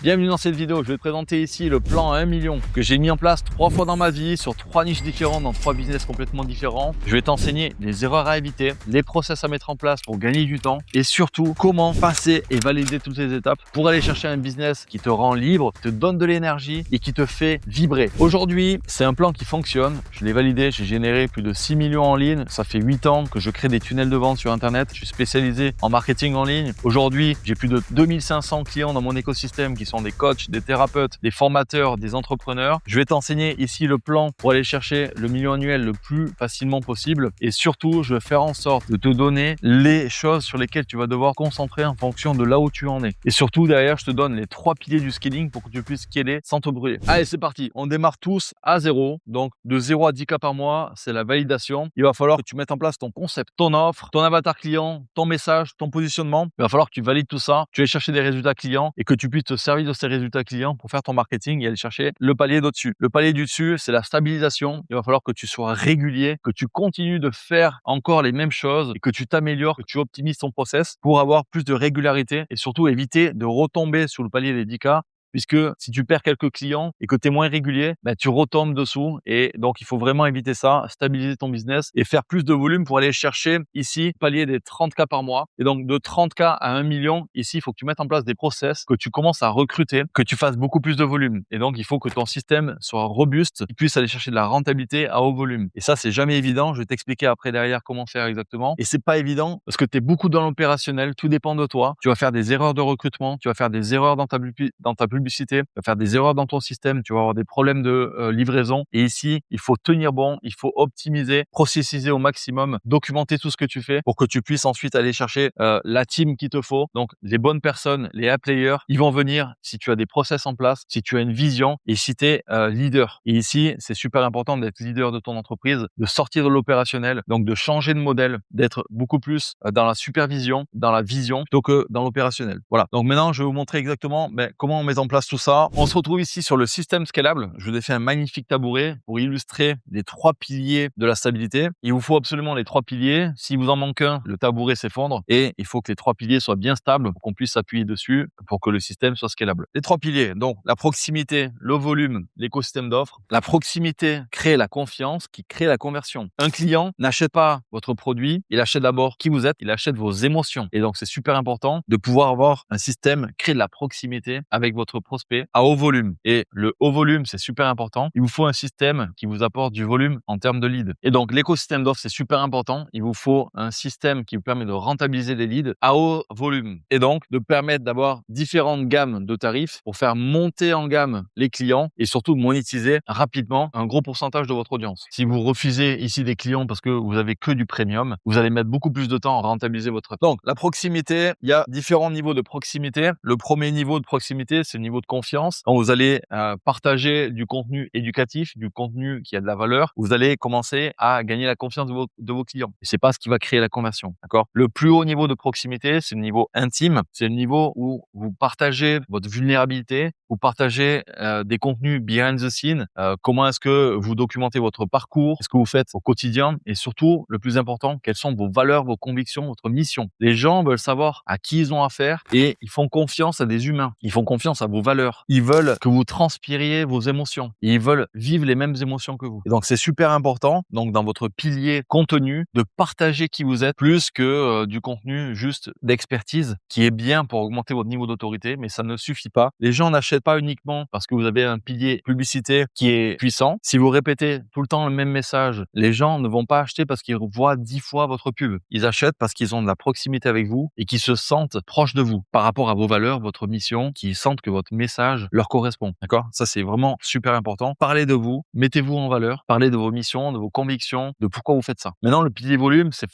Bienvenue dans cette vidéo, je vais te présenter ici le plan à 1 million que j'ai mis en place 3 fois dans ma vie sur 3 niches différentes dans 3 business complètement différents. Je vais t'enseigner les erreurs à éviter, les process à mettre en place pour gagner du temps et surtout comment passer et valider toutes les étapes pour aller chercher un business qui te rend libre, te donne de l'énergie et qui te fait vibrer. Aujourd'hui, c'est un plan qui fonctionne. Je l'ai validé, j'ai généré plus de 6 millions en ligne. Ça fait 8 ans que je crée des tunnels de vente sur Internet. Je suis spécialisé en marketing en ligne. Aujourd'hui, j'ai plus de 2500 clients dans mon écosystème qui sont des coachs, des thérapeutes, des formateurs, des entrepreneurs. Je vais t'enseigner ici le plan pour aller chercher le million annuel le plus facilement possible et surtout, je vais faire en sorte de te donner les choses sur lesquelles tu vas devoir concentrer en fonction de là où tu en es. Et surtout, derrière, je te donne les 3 piliers du scaling pour que tu puisses scaler sans te brûler. Allez, c'est parti. On démarre tous à 0. Donc, de 0 à 10 cas par mois, c'est la validation. Il va falloir que tu mettes en place ton concept, ton offre, ton avatar client, ton message, ton positionnement. Il va falloir que tu valides tout ça, tu ailles chercher des résultats clients et que tu puisses te servir de ces résultats clients pour faire ton marketing et aller chercher le palier d'au-dessus. Le palier du dessus, c'est la stabilisation. Il va falloir que tu sois régulier, que tu continues de faire encore les mêmes choses et que tu t'améliores, que tu optimises ton process pour avoir plus de régularité et surtout éviter de retomber sur le palier des 10 cas. Puisque si tu perds quelques clients et que tu es moins régulier, tu retombes dessous. Et donc, il faut vraiment éviter ça, stabiliser ton business et faire plus de volume pour aller chercher ici, palier des 30 cas par mois. Et donc, de 30 cas à 1 million, ici, il faut que tu mettes en place des process, que tu commences à recruter, que tu fasses beaucoup plus de volume. Et donc, il faut que ton système soit robuste, qu'il puisse aller chercher de la rentabilité à haut volume. Et ça, c'est jamais évident. Je vais t'expliquer après derrière comment faire exactement. Et c'est pas évident parce que tu es beaucoup dans l'opérationnel. Tout dépend de toi. Tu vas faire des erreurs de recrutement, tu vas faire des erreurs dans ta publicité, tu vas faire des erreurs dans ton système, tu vas avoir des problèmes de livraison. Et ici, il faut tenir bon, il faut optimiser, processiser au maximum, documenter tout ce que tu fais pour que tu puisses ensuite aller chercher la team qu'il te faut. Donc, les bonnes personnes, les A-players, ils vont venir si tu as des process en place, si tu as une vision et si tu es leader. Et ici, c'est super important d'être leader de ton entreprise, de sortir de l'opérationnel, donc de changer de modèle, d'être beaucoup plus dans la supervision, dans la vision plutôt que dans l'opérationnel. Voilà. Donc maintenant, je vais vous montrer exactement comment on met en place tout ça. On se retrouve ici sur le système scalable. Je vous ai fait un magnifique tabouret pour illustrer les 3 piliers de la stabilité. Il vous faut absolument les 3 piliers. Si vous en manque un, le tabouret s'effondre et il faut que les 3 piliers soient bien stables pour qu'on puisse s'appuyer dessus pour que le système soit scalable. Les 3 piliers, donc la proximité, le volume, l'écosystème d'offres. La proximité crée la confiance qui crée la conversion. Un client n'achète pas votre produit, il achète d'abord qui vous êtes, il achète vos émotions. Et donc, c'est super important de pouvoir avoir un système, créer de la proximité avec votre prospect à haut volume. Et le haut volume, c'est super important. Il vous faut un système qui vous apporte du volume en termes de leads. Et donc, l'écosystème d'offres, c'est super important. Il vous faut un système qui vous permet de rentabiliser des leads à haut volume. Et donc, de permettre d'avoir différentes gammes de tarifs pour faire monter en gamme les clients et surtout monétiser rapidement un gros pourcentage de votre audience. Si vous refusez ici des clients parce que vous avez que du premium, vous allez mettre beaucoup plus de temps à rentabiliser votre offre. Donc, la proximité, il y a différents niveaux de proximité. Le premier niveau de proximité, c'est le niveau de confiance. Quand vous allez partager du contenu éducatif, du contenu qui a de la valeur, vous allez commencer à gagner la confiance de vos clients. Et c'est pas ce qui va créer la conversion, d'accord? Le plus haut niveau de proximité, c'est le niveau intime. C'est le niveau où vous partagez votre vulnérabilité, vous partagez des contenus behind the scene. Comment est-ce que vous documentez votre parcours, ce que vous faites au quotidien et surtout, le plus important, quelles sont vos valeurs, vos convictions, votre mission. Les gens veulent savoir à qui ils ont affaire et ils font confiance à des humains. Ils font confiance à vos valeurs. Ils veulent que vous transpiriez vos émotions. Et ils veulent vivre les mêmes émotions que vous. Et donc, c'est super important, donc dans votre pilier contenu, de partager qui vous êtes plus que du contenu juste d'expertise qui est bien pour augmenter votre niveau d'autorité, mais ça ne suffit pas. Les gens n'achètent pas uniquement parce que vous avez un pilier publicité qui est puissant. Si vous répétez tout le temps le même message, les gens ne vont pas acheter parce qu'ils voient 10 fois votre pub. Ils achètent parce qu'ils ont de la proximité avec vous et qu'ils se sentent proches de vous par rapport à vos valeurs, votre mission, qu'ils sentent que votre message leur correspond. D'accord? Ça, c'est vraiment super important. Parlez de vous, mettez-vous en valeur, parlez de vos missions, de vos convictions, de pourquoi vous faites ça. Maintenant, le pilier volume, c'est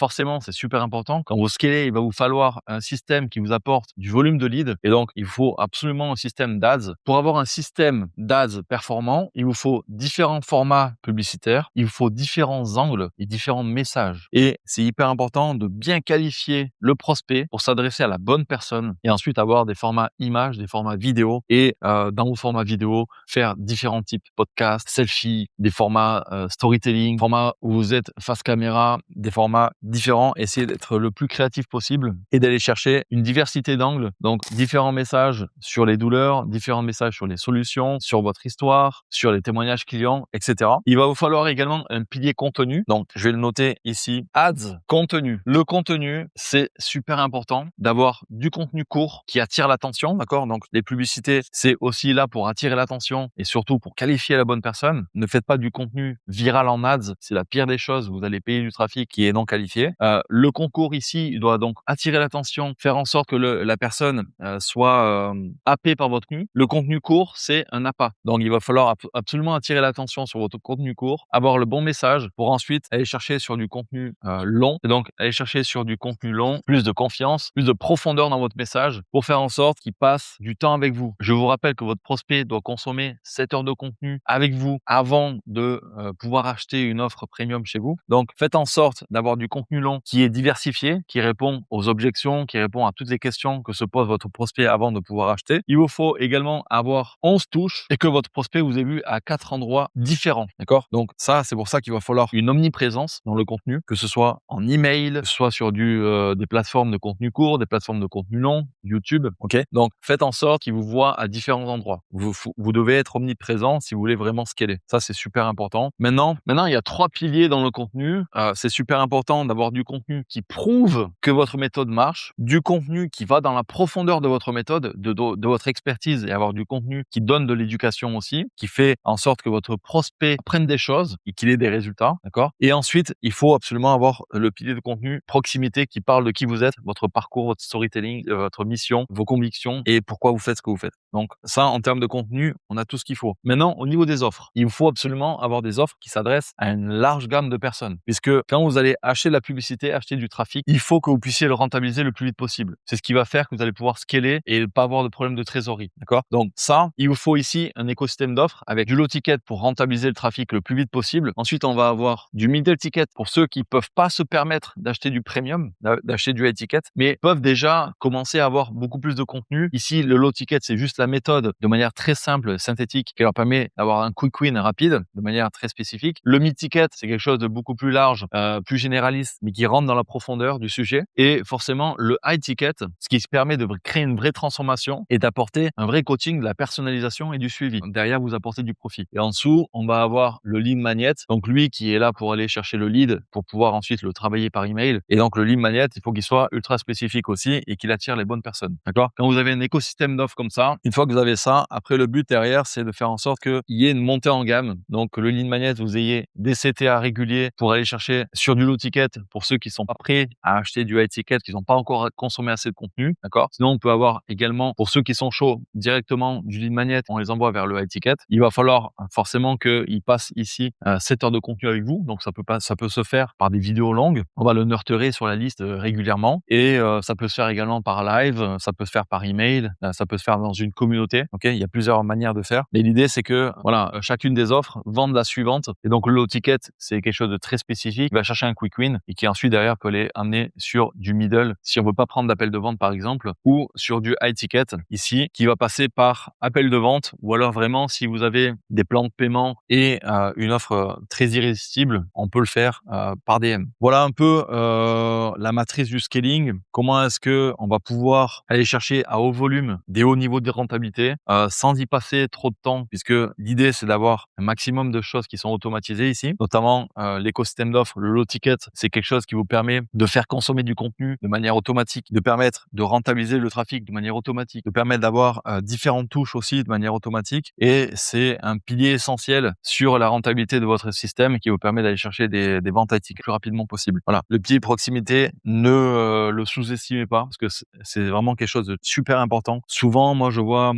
super important. Quand vous scalez, il va vous falloir un système qui vous apporte du volume de leads. Et donc, il faut absolument un système d'ads. Pour avoir un système d'ads performant, il vous faut différents formats publicitaires, il vous faut différents angles et différents messages. Et c'est hyper important de bien qualifier le prospect pour s'adresser à la bonne personne et ensuite avoir des formats images, des formats vidéo et dans vos formats vidéo, faire différents types de podcasts, selfies, des formats storytelling, formats où vous êtes face caméra, des formats différents. Essayez d'être le plus créatif possible et d'aller chercher une diversité d'angles. Donc, différents messages sur les douleurs, différents messages sur les solutions, sur votre histoire, sur les témoignages clients, etc. Il va vous falloir également un pilier contenu. Donc, je vais le noter ici. Ads, contenu. Le contenu, c'est super important d'avoir du contenu court qui attire l'attention, d'accord? Donc, les publicités, c'est aussi là pour attirer l'attention et surtout pour qualifier la bonne personne. Ne faites pas du contenu viral en ads. C'est la pire des choses. Vous allez payer du trafic qui est non qualifié. Le concours ici, il doit donc attirer l'attention, faire en sorte que la personne soit happée par votre contenu. Le contenu court, c'est un appât. Donc, il va falloir absolument attirer l'attention sur votre contenu court, avoir le bon message pour ensuite aller chercher sur du contenu long. Et donc, aller chercher sur du contenu long, plus de confiance, plus de profondeur dans votre message pour faire en sorte qu'il passe du temps avec vous. Je vous rappelle que votre prospect doit consommer 7 heures de contenu avec vous avant de pouvoir acheter une offre premium chez vous. Donc, faites en sorte d'avoir du contenu long qui est diversifié, qui répond aux objections, qui répond à toutes les questions que se pose votre prospect avant de pouvoir acheter. Il vous faut également avoir 11 touches et que votre prospect vous ait vu à 4 endroits différents. D'accord? Donc, ça, c'est pour ça qu'il va falloir une omniprésence dans le contenu, que ce soit en email, que ce soit sur des plateformes de contenu court, des plateformes de contenu long, YouTube. Ok? Donc, faites en sorte qu'il vous voit à différents endroits. Vous devez être omniprésent si vous voulez vraiment scaler. Ça, c'est super important. Maintenant, il y a 3 piliers dans le contenu. C'est super important d'avoir du contenu qui prouve que votre méthode marche, du contenu qui va dans la profondeur de votre méthode, de votre expertise, et avoir du contenu qui donne de l'éducation aussi, qui fait en sorte que votre prospect apprenne des choses et qu'il ait des résultats, d'accord? Et ensuite, il faut absolument avoir le pilier de contenu proximité qui parle de qui vous êtes, votre parcours, votre storytelling, votre mission, vos convictions et pourquoi vous faites ce que vous faites. Donc ça, en termes de contenu, on a tout ce qu'il faut. Maintenant, au niveau des offres, il faut absolument avoir des offres qui s'adressent à une large gamme de personnes, puisque quand vous allez acheter de la publicité, acheter du trafic, il faut que vous puissiez le rentabiliser le plus vite possible. C'est ce qui va faire que vous allez pouvoir scaler et pas avoir de problème de trésorerie, d'accord? Donc ça, il vous faut ici un écosystème d'offres avec du low ticket pour rentabiliser le trafic le plus vite possible. Ensuite, on va avoir du middle ticket pour ceux qui peuvent pas se permettre d'acheter du premium, d'acheter du high ticket, mais peuvent déjà commencer à avoir beaucoup plus de contenu. Ici, le low ticket, c'est juste la méthode de manière très simple, synthétique, qui leur permet d'avoir un quick win rapide de manière très spécifique. Le mid ticket, c'est quelque chose de beaucoup plus large, plus généraliste, mais qui rentre dans la profondeur du sujet. Et forcément, le high ticket, ce qui se permet de créer une vraie transformation et d'apporter un vrai coaching, de la personnalisation et du suivi. Derrière, vous apportez du profit. Et en dessous, on va avoir le lead magnet. Donc, lui qui est là pour aller chercher le lead pour pouvoir ensuite le travailler par email. Et donc, le lead magnet, il faut qu'il soit ultra spécifique aussi et qu'il attire les bonnes personnes. D'accord? Quand vous avez un écosystème d'offres comme ça, une fois que vous avez ça, après, le but derrière, c'est de faire en sorte qu'il y ait une montée en gamme. Donc, que le lead magnet, vous ayez des CTA réguliers pour aller chercher sur du low ticket pour ceux qui sont pas prêts à acheter du high ticket, qui n'ont pas encore consommé assez de contenu. D'accord? Sinon, on peut avoir également, pour ceux qui sont chauds, directement du lead magnet, on les envoie vers le high ticket. Il va falloir forcément qu'ils passent ici 7 heures de contenu avec vous. Donc, ça peut se faire par des vidéos longues. On va le nurturer sur la liste régulièrement et ça peut se faire également par live, ça peut se faire par email, ça peut se faire dans une communauté. Ok, il y a plusieurs manières de faire. Mais l'idée, c'est que voilà, chacune des offres vende la suivante. Et donc, le low ticket, c'est quelque chose de très spécifique. Il va chercher un quick win et qui ensuite derrière peut les amener sur du middle si on veut pas prendre d'appel de vente par exemple, ou sur du high ticket ici qui va passer par appel de vente, ou alors vraiment si vous avez des plans de paiement et une offre très irrésistible, on peut le faire par DM. Voilà un peu la matrice du scaling. Comment est-ce que on va pouvoir aller chercher à haut volume des hauts niveaux de rentabilité sans y passer trop de temps, puisque l'idée c'est d'avoir un maximum de choses qui sont automatisées ici, notamment l'écosystème d'offres, le low ticket, c'est quelque chose qui vous permet de faire consommer du contenu de manière automatique, de permettre de rentabiliser le trafic de manière automatique, de permettre d'avoir différentes touches aussi de manière automatique, et c'est un pilier essentiel sur la rentabilité de votre système qui vous permet d'aller chercher des ventes high ticket le plus rapidement possible. Voilà, le pilier proximité, ne le sous-estimez pas parce que c'est vraiment quelque chose de super important. Souvent, moi je vois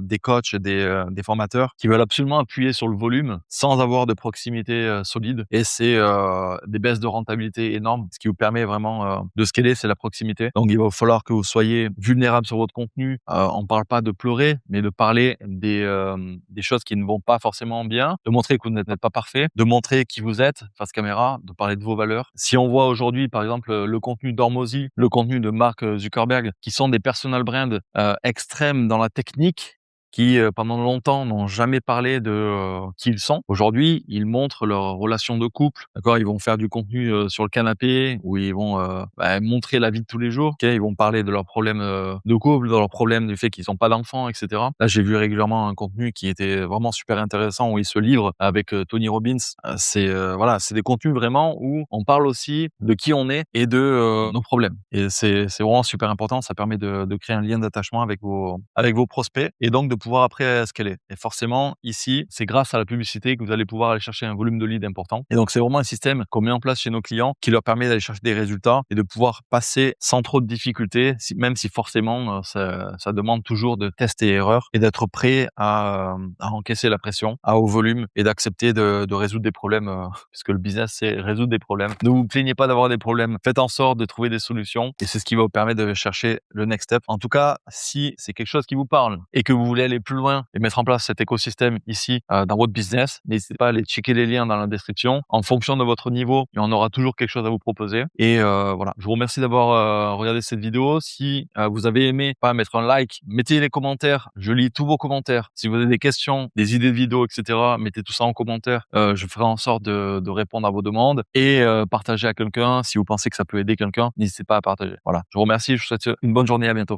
des coachs, des formateurs qui veulent absolument appuyer sur le volume sans avoir de proximité solide, et c'est des baisses de rentabilité énormes. Ce qui vous permet vraiment de scaler, c'est la proximité. Donc il va falloir que vous soyez vulnérable sur votre contenu. On parle pas de pleurer, mais de parler des choses qui ne vont pas forcément bien, de montrer que vous n'êtes pas parfait, de montrer qui vous êtes face caméra, de parler de vos valeurs. Si on voit aujourd'hui par exemple le contenu d'Hormozy, le contenu de Mark Zuckerberg, qui sont des personal brands extrêmes dans la technique, qui pendant longtemps n'ont jamais parlé de qui ils sont. Aujourd'hui, ils montrent leur relation de couple. D'accord, ils vont faire du contenu sur le canapé où ils vont montrer la vie de tous les jours. Ok, ils vont parler de leurs problèmes de couple, de leurs problèmes du fait qu'ils n'ont pas d'enfants, etc. Là, j'ai vu régulièrement un contenu qui était vraiment super intéressant où ils se livrent avec Tony Robbins. Voilà, c'est des contenus vraiment où on parle aussi de qui on est et de nos problèmes. Et c'est vraiment super important. Ça permet de créer un lien d'attachement avec vos prospects et donc de pouvoir après scaler. Et forcément, ici, c'est grâce à la publicité que vous allez pouvoir aller chercher un volume de leads important. Et donc, c'est vraiment un système qu'on met en place chez nos clients qui leur permet d'aller chercher des résultats et de pouvoir passer sans trop de difficultés, même si forcément, ça demande toujours de tester et erreur et d'être prêt à encaisser la pression, à haut volume et d'accepter de résoudre des problèmes, puisque le business, c'est résoudre des problèmes. Ne vous plaignez pas d'avoir des problèmes. Faites en sorte de trouver des solutions et c'est ce qui va vous permettre de chercher le next step. En tout cas, si c'est quelque chose qui vous parle et que vous voulez aller plus loin et mettre en place cet écosystème ici dans votre business, n'hésitez pas à aller checker les liens dans la description. En fonction de votre niveau, on aura toujours quelque chose à vous proposer. Et voilà, je vous remercie d'avoir regardé cette vidéo. Si vous avez aimé, pas mettre un like, mettez les commentaires. Je lis tous vos commentaires. Si vous avez des questions, des idées de vidéos, etc., mettez tout ça en commentaire. Je ferai en sorte de répondre à vos demandes et partagez à quelqu'un. Si vous pensez que ça peut aider quelqu'un, n'hésitez pas à partager. Voilà, je vous remercie. Je vous souhaite une bonne journée. À bientôt.